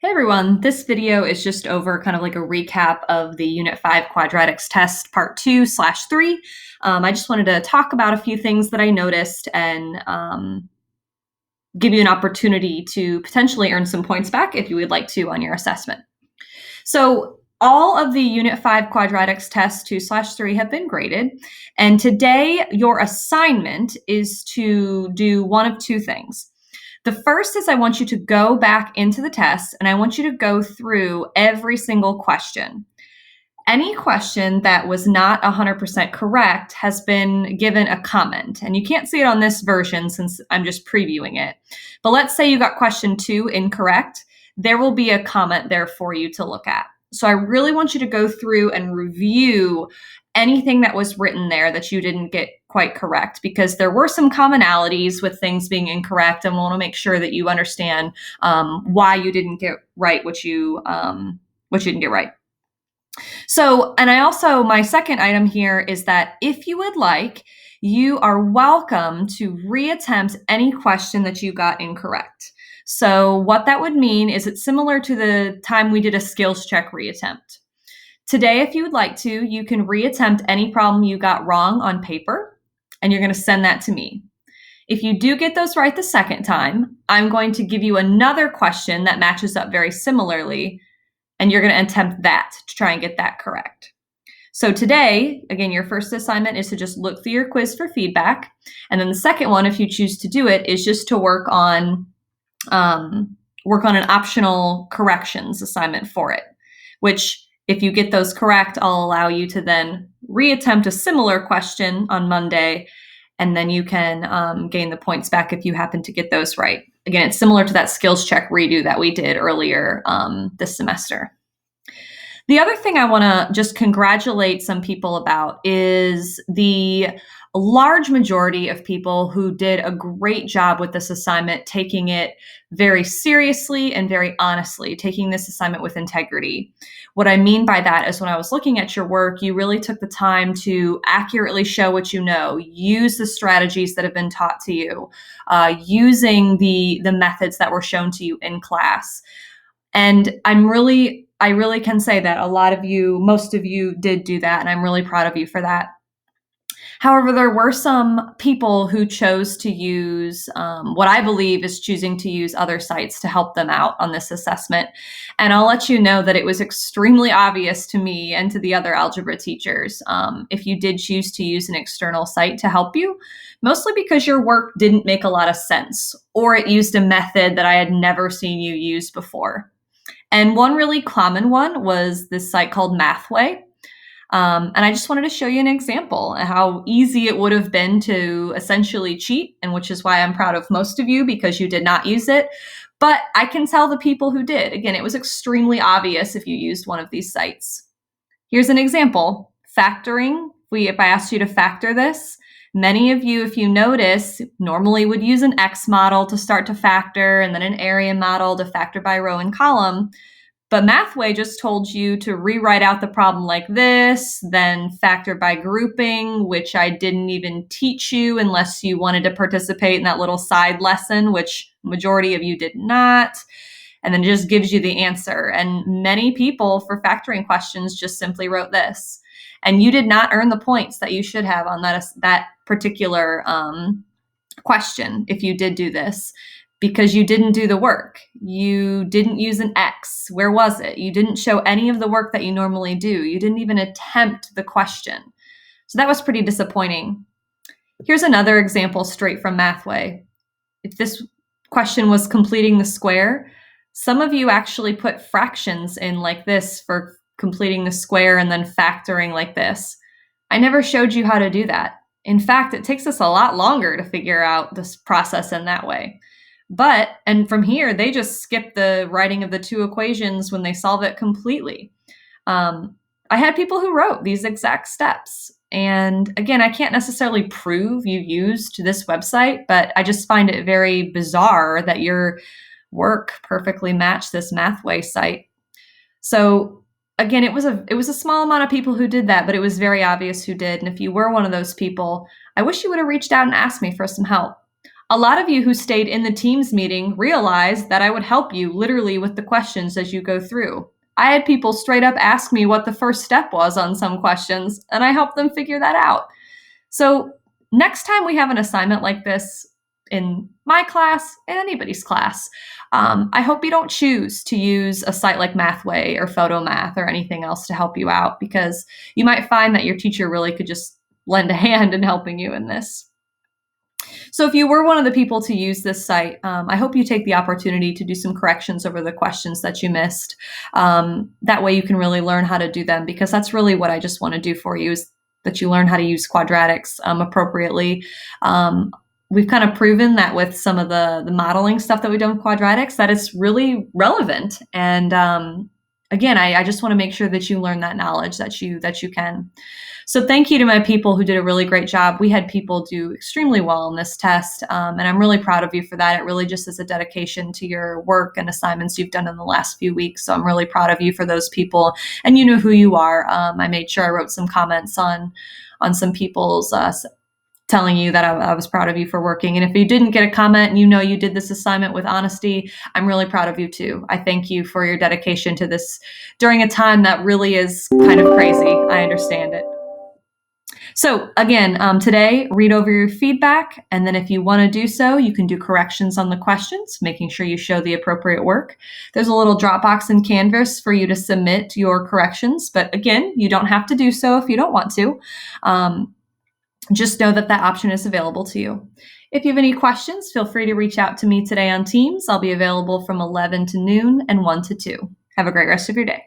Hey everyone, this video is just over kind of like a recap of the Unit 5 Quadratics test part 2/3. I just wanted to talk about a few things that I noticed and give you an opportunity to potentially earn some points back if you would like to on your assessment. So all of the Unit 5 Quadratics test 2/3 have been graded, and today your assignment is to do one of two things. The first is I want you to go back into the test and I want you to go through every single question. Any question that was not 100% correct has been given a comment. And you can't see it on this version since I'm just previewing it. But let's say you got question 2 incorrect. There will be a comment there for you to look at. So I really want you to go through and review anything that was written there that you didn't get quite correct, because there were some commonalities with things being incorrect, and we want to make sure that you understand why you didn't get right what you didn't get right. So, and I also, my second item here is that if you would like, you are welcome to reattempt any question that you got incorrect. So what that would mean is it's similar to the time we did a skills check reattempt. Today, if you would like to, you can reattempt any problem you got wrong on paper, and you're going to send that to me. If you do get those right the second time, I'm going to give you another question that matches up very similarly, and you're going to attempt that to try and get that correct. So today, again, your first assignment is to just look through your quiz for feedback. And then the second one, if you choose to do it, is just to work on an optional corrections assignment for it, which if you get those correct, I'll allow you to then reattempt a similar question on Monday, and then you can gain the points back if you happen to get those right. Again, it's similar to that skills check redo that we did earlier this semester. The other thing I want to just congratulate some people about is the large majority of people who did a great job with this assignment, taking it very seriously and very honestly, taking this assignment with integrity. What I mean by that is when I was looking at your work, you really took the time to accurately show what you know, use the strategies that have been taught to you, using the methods that were shown to you in class. And I really can say that most of you did do that, and I'm really proud of you for that. However, there were some people who chose to use what I believe is choosing to use other sites to help them out on this assessment. And I'll let you know that it was extremely obvious to me and to the other algebra teachers if you did choose to use an external site to help you, mostly because your work didn't make a lot of sense, or it used a method that I had never seen you use before. And one really common one was this site called Mathway. And I just wanted to show you an example of how easy it would have been to essentially cheat, and which is why I'm proud of most of you because you did not use it. But I can tell the people who did. Again, it was extremely obvious if you used one of these sites. Here's an example. Factoring. If I asked you to factor this, many of you, if you notice, normally would use an X model to start to factor and then an area model to factor by row and column. But Mathway just told you to rewrite out the problem like this, then factor by grouping, which I didn't even teach you unless you wanted to participate in that little side lesson, which majority of you did not. And then it just gives you the answer. And many people for factoring questions just simply wrote this. And you did not earn the points that you should have on that particular question if you did do this, because you didn't do the work. You didn't use an X. Where was it? You didn't show any of the work that you normally do. You didn't even attempt the question. So that was pretty disappointing. Here's another example straight from Mathway. If this question was completing the square, some of you actually put fractions in like this for completing the square and then factoring like this. I never showed you how to do that. In fact, it takes us a lot longer to figure out this process in that way. And from here, they just skip the writing of the two equations when they solve it completely. I had people who wrote these exact steps. And again, I can't necessarily prove you used this website, but I just find it very bizarre that your work perfectly matched this Mathway site. So again, it was a small amount of people who did that, but it was very obvious who did. And if you were one of those people, I wish you would have reached out and asked me for some help. A lot of you who stayed in the Teams meeting realized that I would help you literally with the questions as you go through. I had people straight up ask me what the first step was on some questions, and I helped them figure that out. So next time we have an assignment like this in my class, in anybody's class, I hope you don't choose to use a site like Mathway or PhotoMath or anything else to help you out, because you might find that your teacher really could just lend a hand in helping you in this. So if you were one of the people to use this site, I hope you take the opportunity to do some corrections over the questions that you missed. That way you can really learn how to do them, because that's really what I just want to do for you, is that you learn how to use quadratics appropriately. We've kind of proven that with some of the modeling stuff that we've done with quadratics, that it's really relevant. And again, I just want to make sure that you learn that knowledge that you can. So thank you to my people who did a really great job. We had people do extremely well on this test, and I'm really proud of you for that. It really just is a dedication to your work and assignments you've done in the last few weeks. So I'm really proud of you for those people, and you know who you are. I made sure I wrote some comments on some people's telling you that I was proud of you for working. And if you didn't get a comment and you know you did this assignment with honesty, I'm really proud of you too. I thank you for your dedication to this during a time that really is kind of crazy. I understand it. So again, today, read over your feedback, and then if you want to do so, you can do corrections on the questions, making sure you show the appropriate work. There's a little Dropbox in Canvas for you to submit your corrections, but again, you don't have to do so if you don't want to. Just know that that option is available to you. If you have any questions, feel free to reach out to me today on Teams. I'll be available from 11 to noon and 1 to 2. Have a great rest of your day.